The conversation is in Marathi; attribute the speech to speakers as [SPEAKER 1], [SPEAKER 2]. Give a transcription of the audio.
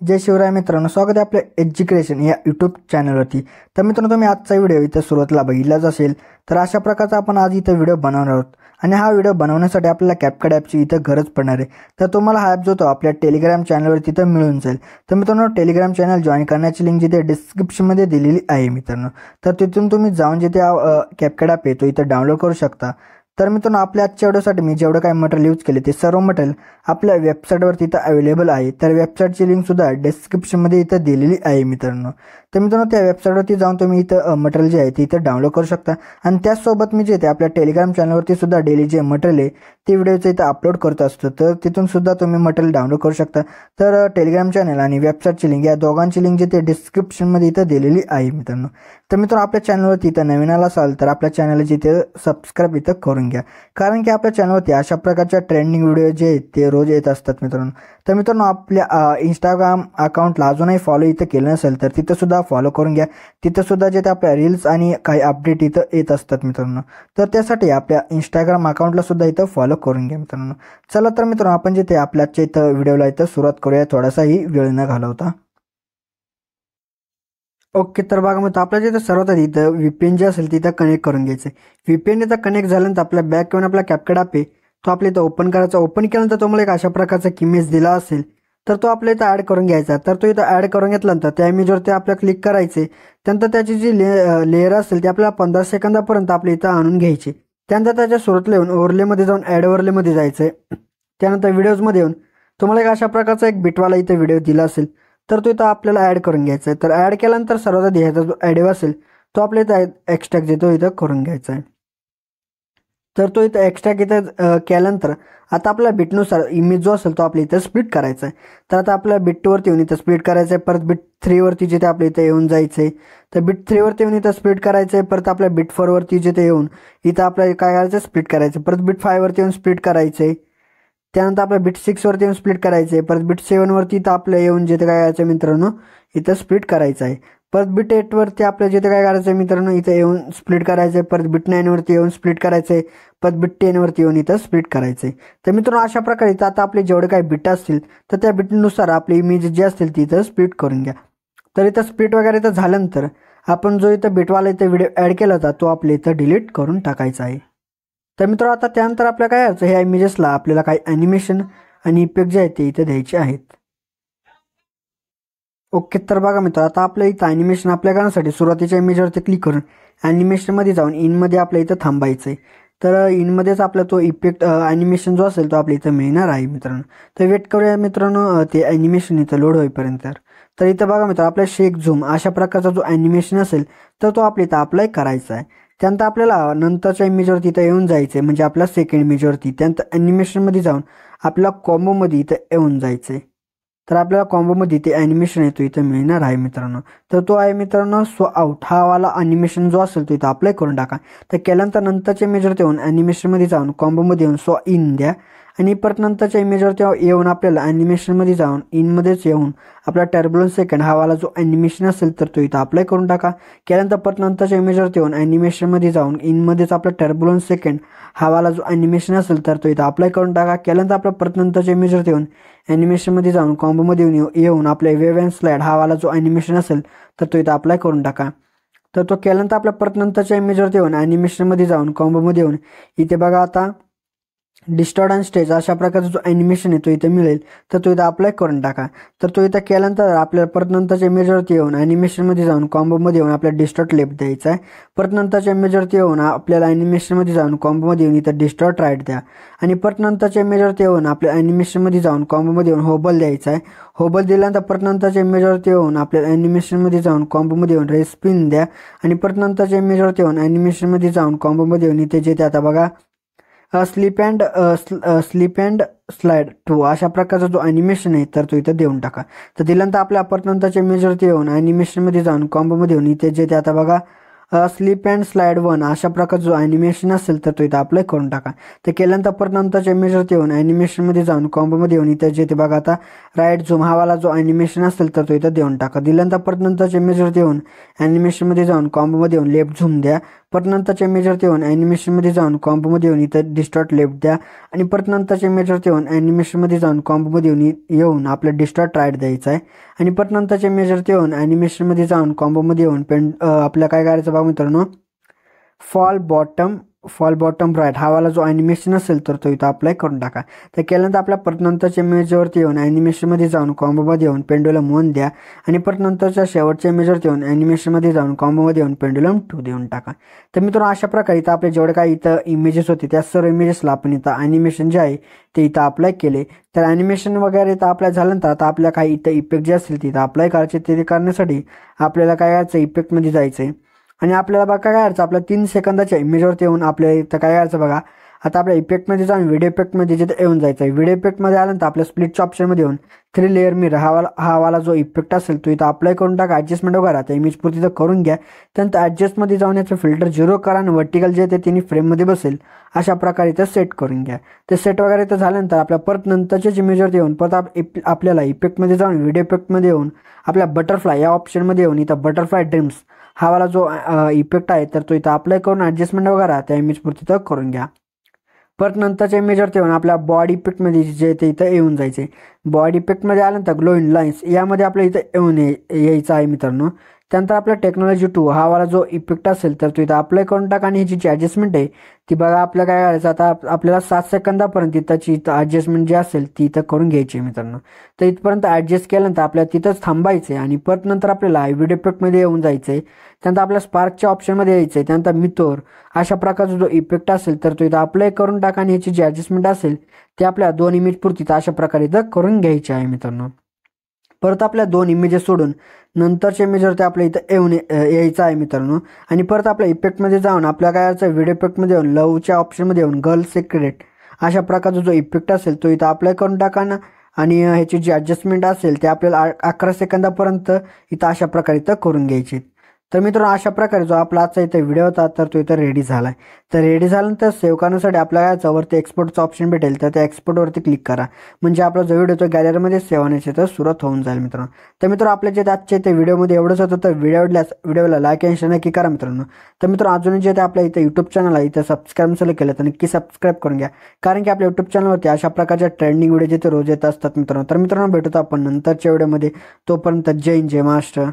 [SPEAKER 1] जय शिवराय मित्रांनो, स्वागत आहे आपल्या एज्युकेशन या यूट्यूब चॅनलवरती। तर मित्रांनो, तुम्ही आजचा व्हिडिओ इथं सुरुवातीला बघितलाच असेल। तर अशा प्रकारचा आपण आज इथं व्हिडिओ बनवणार आहोत आणि हा व्हिडिओ बनवण्यासाठी आपल्याला कॅपकट ॲपची इथं गरज पडणार आहे। तर तुम्हाला हा ॲप जो तो आपल्या टेलिग्राम चॅनलवरती इथं मिळून जाईल। तर मित्रांनो, टेलिग्राम चॅनल जॉईन करण्याची लिंक जिथे डिस्क्रिप्शनमध्ये दिलेली आहे मित्रांनो। तर तिथून तुम्ही जाऊन जिथे कॅपकट ॲप आहे तो इथं डाउनलोड करू शकता। तर मित्रांनो, आपल्या आजच्या व्हिडिओसाठी मी जेवढं काही मटेरियल यूज केले ते सर्व मटेरियल आपल्या वेबसाईटवरती इथं अवेलेबल आहे। तर वेबसाईटची लिंकसुद्धा डिस्क्रिप्शनमध्ये इथं दिलेली आहे मित्रांनो। तर मित्रांनो, त्या वेबसाईटवरती जाऊन तुम्ही इथं मटेरियल जे आहे ते इथं डाउनलोड करू शकता आणि त्याचसोबत मी जे ते आपल्या टेलिग्राम चॅनलवरती सुद्धा डेली जे मटेरियल आहे ते व्हिडिओचं इथं अपलोड करत असतो। तर तिथून सुद्धा तुम्ही मटेरियल डाउनलोड करू शकता। तर टेलिग्राम चॅनल आणि वेबसाईटची लिंक या दोघांची लिंक जिथे डिस्क्रिप्शनमध्ये इथं दिलेली आहे मित्रांनो। तर मित्रांनो, आपल्या चॅनलवरती इथं नवीन आला असाल तर आपल्या चॅनलला जिथे सबस्क्राईब इथं करून घ्या, कारण की आपल्या चॅनलवरती अशा प्रकारच्या ट्रेंडिंग व्हिडिओ जे आहेत ते रोज येत असतात मित्रांनो। तर मित्रांनो, आपल्या इंस्टाग्राम अकाउंटला अजूनही फॉलो इथं केलं नसेल तर तिथं सुद्धा फॉलो करून घ्या। तिथं सुद्धा जे ते आपल्या रील्स आणि काही अपडेट इथं येत असतात मित्रांनो। तर त्यासाठी आपल्या इंस्टाग्राम अकाउंटला सुद्धा इथं फॉलो करून घ्या मित्रांनो। चला तर मित्रांनो, आपण जिथे आपल्याच्या इथं व्हिडिओला इथं सुरुवात करूया, थोडासाही वेळ न घालवता। ओके, तर बघा मग आपल्या जिथं सर्वात आधी इथं VPN जे असेल तिथं कनेक्ट करून घ्यायचं आहे। VPN इथं कनेक्ट झाल्यानंतर आपल्या बॅक येऊन आपला कॅपकट ॲप आहे तो आपल्या इथं ओपन करायचा। ओपन केल्यानंतर तुम्हाला एक अशा प्रकारचा इमेज दिला असेल तर तो आपल्या इथं ॲड करून घ्यायचा। तर तो इथं ॲड करून घेतल्यानंतर त्या इमेजवरती आपल्याला क्लिक करायचे। त्यानंतर त्याची जी लेअर असेल ती आपल्याला 15 सेकंदापर्यंत आपल्या इथं आणून घ्यायची। त्यानंतर त्याच्या सुरुवातीला येऊन ओव्हरलेमध्ये जाऊन ॲड ओव्हरलेमध्ये जायचं आहे। त्यानंतर व्हिडिओजमध्ये येऊन तुम्हाला एक अशा प्रकारचा एक बिटवाला इथं व्हिडिओ दिला असेल तर तो इथं आपल्याला ॲड करून घ्यायचा आहे। तर ॲड केल्यानंतर सर्वात आधी ह्याचा जो ॲडिओ असेल तो आपल्या इथं एक्स्ट्रॅक्ट देतो इथं करून घ्यायचा आहे। तर तो इथं एक्स्ट्रॅक्ट इथं केल्यानंतर आता आपल्या बिटनुसार इमेज जो असेल तो आपल्या इथं स्प्लिट करायचा आहे। तर आता आपल्या बिट 2वरती येऊन इथं स्प्लिट करायचं आहे। परत बिट 3वरती जिथे आपल्या इथं येऊन जायचं आहे। तर बिट 3वरती येऊन इथं स्प्लिट करायचं आहे। परत आपल्या बिट 4वरती जिथे येऊन इथं आपल्याला काय करायचं, स्प्लिट करायचं। परत बिट 5वरती येऊन स्प्लिट करायचं आहे। त्यानंतर आपल्या बिट 6वरती येऊन स्प्लिट करायचं आहे। परत बिट 7वरती इथं आपल्या येऊन जिथे काय करायचं मित्रांनो इथं स्प्लिट करायचं आहे। परत बिट 8वरती आपल्या जिथे काय करायचं आहे मित्रांनो इथं येऊन स्प्लिट करायचं आहे। परत बिट 9वरती येऊन स्प्लिट करायचं आहे। परत बिट 10वरती येऊन इथं स्प्लिट करायचं आहे। तर मित्रांनो, अशा प्रकारे इथं आता आपले जेवढे काही बिट असतील तर त्या बिटनुसार आपली इमेज जी असतील ती इथं स्प्लिट करून घ्या। तर इथं स्प्लिट वगैरे इथं झाल्यानंतर आपण जो इथं बिटवाला इथं व्हिडिओ ॲड केला होता तो आपल्या इथं डिलीट करून टाकायचा आहे। तर मित्रांनो, आता त्यानंतर आपल्या काय करायचं, ह्या इमेजेसला आपल्याला काही ॲनिमेशन आणि इफेक्ट जे आहेत ते इथं द्यायचे आहेत। ओके, तर बघा मित्र, आता आपल्या इथं ॲनिमेशन आपल्या करण्यासाठी सुरुवातीच्या इमेजवरती क्लिक करून ॲनिमेशनमध्ये जाऊन इनमध्ये आपल्या इथं थांबायचं आहे। तर इनमध्येच आपला तो इफेक्ट ॲनिमेशन जो असेल तो आपल्या इथं मिळणार आहे मित्रांनो। तर वेट करूया मित्रांनो ते ॲनिमेशन इथं लोड होईपर्यंत। तर इथं बघा मित्र, आपल्या शेक झूम अशा प्रकारचा जो ॲनिमेशन असेल तर तो आपल्या इथं अप्लाय करायचा आहे। त्यानंतर आपल्याला नंतरच्या इमेजवरती इथं येऊन जायचं आहे, म्हणजे आपल्या सेकंड इमेजवरती। त्यानंतर ॲनिमेशनमध्ये जाऊन आपल्या कॉम्बोमध्ये इथं येऊन जायचं आहे। तर आपल्याला कॉम्बोमध्ये ते ॲनिमेशन आहे तो इथं मिळणार आहे मित्रांनो। तर तो आहे मित्रांनो सो आउट, हा वाला ॲनिमेशन जो असेल तो इथं अप्लाय करून टाका। तर केल्यानंतर नंतरच्या इमेजवरती येऊन ॲनिमेशनमध्ये जाऊन कॉम्बोमध्ये येऊन सो इन द्या आणि परत नंतरच्या इमेजवरती येऊन आपल्याला ॲनिमेशनमध्ये जाऊन इनमध्येच येऊन आपला टर्ब्युलन्स सेकंड हा वाला जो ॲनिमेशन असेल तर तो इथं अप्लाय करून टाका। केल्यानंतर परत नंतरच्या इमेजवरती येऊन ॲनिमेशनमध्ये जाऊन इनमध्येच आपला टर्ब्युलन्स सेकंड हा वाला जो ॲनिमेशन असेल तर तो इथं अप्लाय करून टाका। केल्यानंतर आपल्या परत नंतरच्या इमेजवरती येऊन ॲनिमेशनमध्ये जाऊन कॉम्बोमध्ये येऊन आपल्या वेव्ह अँड स्लाइड हा वाला जो ॲनिमेशन असेल तर तो इथं अप्लाय करून टाका। तर तो केल्यानंतर आपल्या परत नंतरच्या इमेजवरती येऊन ॲनिमेशनमध्ये जाऊन कॉम्बोमध्ये येऊन इथे बघा आता डिस्टॉर्ट अँड स्टेज अशा प्रकारचा जो ॲनिमेशन आहे तो इथं मिळेल तर तो इथं अप्लाय करून टाका। तर तो इथं केल्यानंतर आपल्याला परत नंतरच्या इमेजवरती येऊन ॲनिमेशनमध्ये जाऊन कॉम्बोमध्ये येऊन आपल्याला डिस्टॉर्ट लेफ्ट द्यायचा आहे। परत नंतरच्या इमेजवरती येऊन आपल्याला ॲनिमेशनमध्ये जाऊन कॉम्बोमध्ये येऊन इथं डिस्टॉर्ट राईट द्या आणि परत नंतरच्या इमेजवरती येऊन आपल्या ॲनिमेशनमध्ये जाऊन कॉम्बोमध्ये येऊन होबल द्यायचा आहे। होबल दिल्यानंतर परत नंतरच्या इमेजवरती येऊन आपल्याला ॲनिमेशनमध्ये जाऊन कॉम्बोमध्ये येऊन रेस्पिन द्या आणि परत नंतरच्या इमेजवरती येऊन ॲनिमेशनमध्ये जाऊन कॉम्बोमध्ये येऊन इथे जे ते आता बघा स्लीप अँड स्लाइड 2 अशा प्रकारचा जो ॲनिमेशन आहे तर तो इथं देऊन टाका। तर दिल्यानंतर आपल्या परत नंतरच्या इमेजवरती येऊन ॲनिमेशनमध्ये जाऊन कॉम्बोमध्ये येऊन इथे जे ते आता बघा स्लिप अँड स्लाइड 1 अशा प्रकारचा जो ॲनिमेशन असेल तर तो इथं अप्लाय करून टाका. ते केल्यानंतर परत नंतरच्या इमेजवरती येऊन ॲनिमेशनमध्ये जाऊन कॉम्बोमध्ये येऊन इथं जे ते बघा आता राईट झूम हावाला जो ॲनिमेशन असेल तर तो इथं देऊन टाका. दिल्यानंतर परत नंतरच्या इमेजवरती येऊन ॲनिमेशनमध्ये जाऊन कॉम्बोमध्ये येऊन लेफ्ट झूम द्या. परत नंतरच्या इमेजवरती येऊन ॲनिमेशनमध्ये जाऊन कॉम्बोमध्ये येऊन इथं डिस्टॉर्ट लेफ्ट द्या आणि परत नंतरच्या इमेजवरती येऊन ॲनिमेशनमध्ये जाऊन कॉम्बोमध्ये येऊन आपलं डिस्टॉर्ट राईट द्यायचं आहे आणि परत नंतरच्या इमेजवरती येऊन ॲनिमेशनमध्ये जाऊन कॉम्बोमध्ये येऊन आपल्या काय करायचं बघा मित्रांनो फॉल बॉटम राईट हावाला जो ॲनिमेशन असेल तर तो इथं अप्लाय करून टाका. तर केल्यानंतर आपल्या परत नंतरच्या इमेजवरती येऊन ॲनिमेशनमध्ये जाऊन कॉम्बोमध्ये येऊन पेंडुलम 1 द्या आणि परत नंतरच्या शेवटच्या इमेजवरती येऊन ॲनिमेशनमध्ये जाऊन कॉम्बोमध्ये येऊन पेंडुलम 2 देऊन टाका. तर मित्रांनो अशा प्रकारे इथं आपले जेवढे काही इथं इमेजेस होते त्या सर्व इमेजेसला आपण इथं ॲनिमेशन जे आहे ते इथं अप्लाय केले. तर ॲनिमेशन वगैरे इथं अप्लाय झाल्यानंतर आता आपल्या काही इथं इफेक्ट जे असतील तिथं अप्लाय करायचे. ते करण्यासाठी आपल्याला काय करायचं इफेक्टमध्ये जायचं आहे आणि आपल्याला बघा काय करायचं आपल्या 3 सेकंदाच्या इमेजवरती येऊन आपल्या इथं काय करायचं बघा आता आपल्या इफेक्टमध्ये जाऊन व्हिडिओ इफेक्टमध्ये जिथे येऊन जायचं आहे. व्हिडिओ इफेक्टमध्ये आल्यानंतर आपल्या स्प्लिटच्या ऑप्शनमध्ये येऊन 3 लेअर मिरर हावाला जो इफेक्ट असेल तो इथं अप्लाय करून टाका. ॲडजस्टमेंट वगैरे त्या इमेज पुरती तर करून घ्या. त्यानंतर ॲडजस्टमध्ये जाऊन याचं फिल्टर 0 करा आणि वर्टिकल जे ते 3 फ्रेममध्ये बसेल अशा प्रकारे इथं सेट करून घ्या. ते सेट वगैरे इथं झाल्यानंतर आपल्या परत नंतरच्याच इमेजवरती येऊन परत आपल्याला इफेक्टमध्ये जाऊन व्हिडिओ इफेक्टमध्ये येऊन आपल्या बटरफ्लाय या ऑप्शनमध्ये येऊन इथं बटरफ्लाय ड्रीम्स हावाला जो इफेक्ट आहे तर तो इथं अप्लाय करून ॲडजस्टमेंट वगैरे त्या इमेज पुरती तर करून घ्या. परत नंतरच्या इमेजवरती येऊन आपल्या बॉडी इफेक्टमध्ये जे ते इथं येऊन जायचे. बॉडी इफेक्टमध्ये आल्यानंतर ग्लो इन लाईन्स यामध्ये आपल्या इथं येऊन यायचं आहे मित्रांनो. त्यानंतर आपल्या टेक्नॉलॉजी 2 हावाला जो इफेक्ट असेल तर तो इथं अप्लाय करून टाका आणि ह्याची जी ॲडजस्टमेंट आहे ती बघा आपल्या काय करायचं आता आपल्याला 7 सेकंदापर्यंत इथंची ॲडजस्टमेंट जी असेल ती इथं करून घ्यायची मित्रांनो. तर इथपर्यंत ॲडजस्ट केल्यानंतर आपल्याला तिथंच थांबायचं आहे आणि परत नंतर आपल्याला व्हिडिओ इफेक्टमध्ये येऊन जायचं आहे. त्यानंतर आपल्या स्पार्कच्या ऑप्शनमध्ये यायचं आहे. त्यानंतर मिथोर अशा प्रकारचा जो इफेक्ट असेल तर तो इथं अप्लाय करून टाका आणि ह्याची जी ॲडजस्टमेंट असेल ती आपल्या 2 इमेज पुरती तर अशा प्रकारे इथं करून घ्यायची आहे मित्रांनो. परत आपल्या 2 इमेजेस सोडून नंतरच्या इमेजवरती आपल्या इथं यायचं आहे मित्रांनो आणि परत आपल्या इफेक्टमध्ये जाऊन आपल्या काय यायचं व्हिडिओ इफेक्टमध्ये येऊन लवच्या ऑप्शनमध्ये येऊन गर्ल सिक्रेट अशा प्रकारचा जो इफेक्ट असेल तो इथं अप्लाय करून टाका ना आणि ह्याची जी ॲडजस्टमेंट असेल ते आपल्याला 11 सेकंदापर्यंत इथं अशा प्रकारे इथं करून घ्यायची. तर मित्रांनो अशा प्रकारे जो आपला आजचा इथं व्हिडिओ होता तर तो इथं रेडी झाला आहे. तर रेडी झाल्यानंतर सेव्ह करण्यासाठी आपल्याला याच्यावरती एक्सपोर्टचं ऑप्शन भेटेल तर त्या एक्सपोर्टवरती क्लिक करा म्हणजे आपला जो व्हिडिओ तो गॅलरीमध्ये सेव्ह होण्याची तर सुरुवात होऊन जाईल मित्रांनो. तर मित्रांनो आपल्या जे आजच्या इथे व्हिडिओमध्ये एवढंच होतं तर व्हिडिओला लाईक आणि शेअर नक्की करा मित्रांनो. तर मित्रांनो अजून जे ते आपल्या इथं यूट्यूब चॅनल आहे इथं सबस्क्राईब नसेल केलं तर नक्की सबस्क्राईब करून घ्या कारण की आपल्या यूट्यूब चॅनलवरती अशा प्रकारच्या ट्रेंडिंग व्हिडिओ जिथे रोज येत असतात मित्रांनो. तर मित्रांनो भेटतो आपण नंतरच्या व्हिडिओमध्ये. तोपर्यंत जय हिंद जय महाराष्ट्र.